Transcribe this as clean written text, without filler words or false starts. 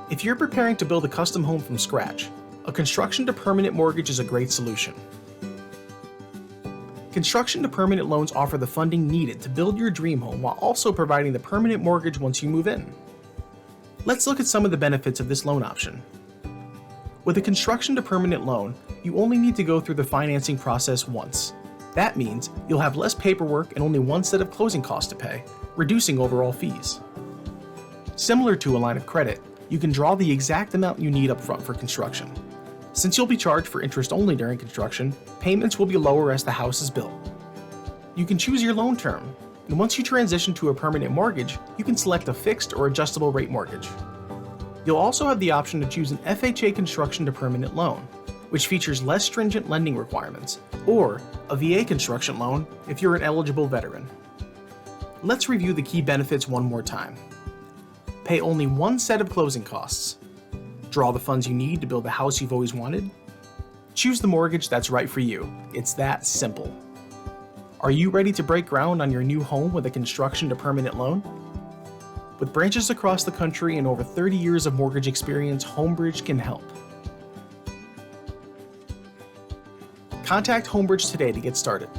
If you're preparing to build a custom home from scratch, a construction to permanent mortgage is a great solution. Construction to permanent loans offer the funding needed to build your dream home while also providing the permanent mortgage once you move in. Let's look at some of the benefits of this loan option. With a construction to permanent loan, you only need to go through the financing process once. That means you'll have less paperwork and only one set of closing costs to pay, reducing overall fees. Similar to a line of credit, you can draw the exact amount you need upfront for construction. Since you'll be charged for interest only during construction, payments will be lower as the house is built. You can choose your loan term, and once you transition to a permanent mortgage, you can select a fixed or adjustable rate mortgage. You'll also have the option to choose an FHA construction to permanent loan, which features less stringent lending requirements, or a VA construction loan if you're an eligible veteran. Let's review the key benefits one more time. Pay only one set of closing costs. Draw the funds you need to build the house you've always wanted. Choose the mortgage that's right for you. It's that simple. Are you ready to break ground on your new home with a construction to permanent loan? With branches across the country and over 30 years of mortgage experience, Homebridge can help. Contact Homebridge today to get started.